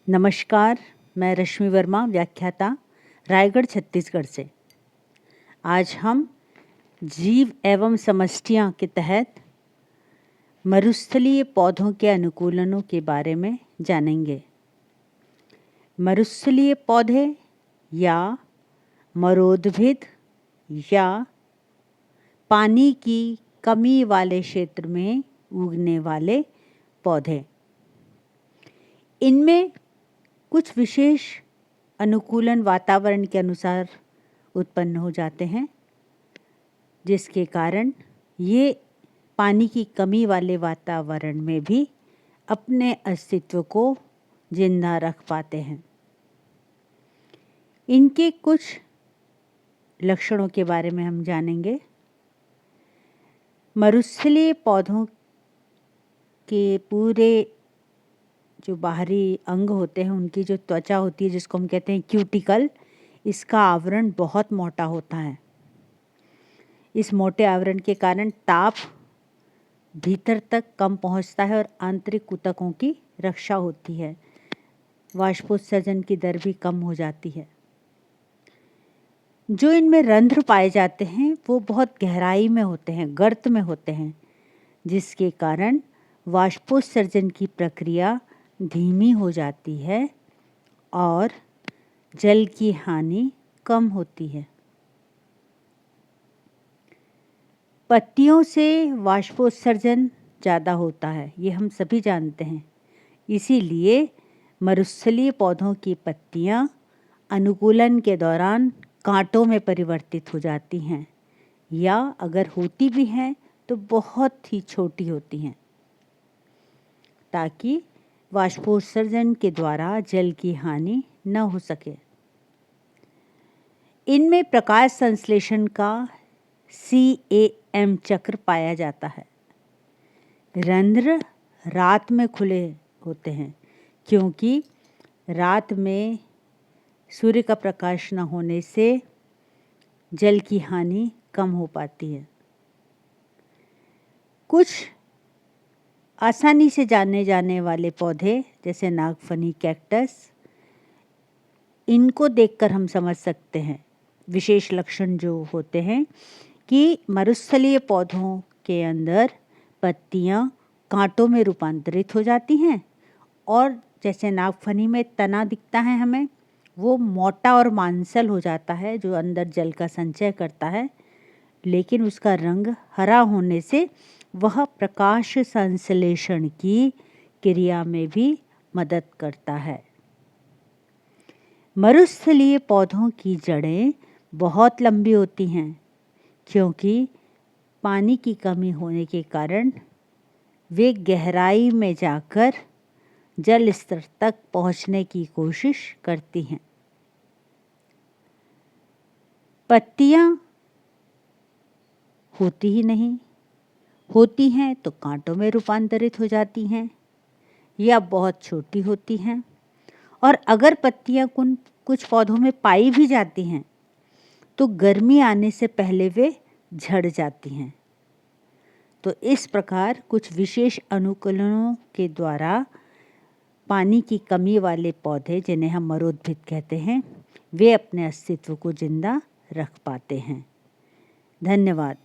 नमस्कार, मैं रश्मि वर्मा, व्याख्याता, रायगढ़, छत्तीसगढ़ से। आज हम जीव एवं समष्टियाँ के तहत मरुस्थलीय पौधों के अनुकूलनों के बारे में जानेंगे। मरुस्थलीय पौधे या मरोद्भिद या पानी की कमी वाले क्षेत्र में उगने वाले पौधे, इनमें कुछ विशेष अनुकूलन वातावरण के अनुसार उत्पन्न हो जाते हैं, जिसके कारण ये पानी की कमी वाले वातावरण में भी अपने अस्तित्व को जिंदा रख पाते हैं। इनके कुछ लक्षणों के बारे में हम जानेंगे। मरुस्थलीय पौधों के पूरे जो बाहरी अंग होते हैं, उनकी जो त्वचा होती है, जिसको हम कहते हैं क्यूटिकल, इसका आवरण बहुत मोटा होता है। इस मोटे आवरण के कारण ताप भीतर तक कम पहुंचता है और आंतरिक ऊतकों की रक्षा होती है। वाष्पोत्सर्जन की दर भी कम हो जाती है। जो इनमें रंध्र पाए जाते हैं वो बहुत गहराई में होते हैं, गर्त में होते हैं, जिसके कारण वाष्पोत्सर्जन की प्रक्रिया धीमी हो जाती है और जल की हानि कम होती है। पत्तियों से वाष्पोत्सर्जन ज़्यादा होता है, ये हम सभी जानते हैं। इसीलिए मरुस्थलीय पौधों की पत्तियां अनुकूलन के दौरान कांटों में परिवर्तित हो जाती हैं, या अगर होती भी हैं तो बहुत ही छोटी होती हैं, ताकि वाष्पोत्सर्जन के द्वारा जल की हानि न हो सके। इनमें प्रकाश संश्लेषण का CAM चक्र पाया जाता है। रंध्र रात में खुले होते हैं, क्योंकि रात में सूर्य का प्रकाश न होने से जल की हानि कम हो पाती है। कुछ आसानी से जाने जाने वाले पौधे जैसे नागफनी, कैक्टस, इनको देखकर हम समझ सकते हैं विशेष लक्षण जो होते हैं कि मरुस्थलीय पौधों के अंदर पत्तियां कांटों में रूपांतरित हो जाती हैं, और जैसे नागफनी में तना दिखता है हमें, वो मोटा और मांसल हो जाता है, जो अंदर जल का संचय करता है, लेकिन उसका रंग हरा होने से वह प्रकाश संश्लेषण की क्रिया में भी मदद करता है। मरुस्थलीय पौधों की जड़ें बहुत लंबी होती हैं, क्योंकि पानी की कमी होने के कारण वे गहराई में जाकर जल स्तर तक पहुंचने की कोशिश करती हैं। पत्तियां होती ही नहीं, होती हैं तो कांटों में रूपांतरित हो जाती हैं या बहुत छोटी होती हैं, और अगर पत्तियां कुछ पौधों में पाई भी जाती हैं तो गर्मी आने से पहले वे झड़ जाती हैं। तो इस प्रकार कुछ विशेष अनुकूलनों के द्वारा पानी की कमी वाले पौधे, जिन्हें हम मरोद्भिद कहते हैं, वे अपने अस्तित्व को जिंदा रख पाते हैं। धन्यवाद।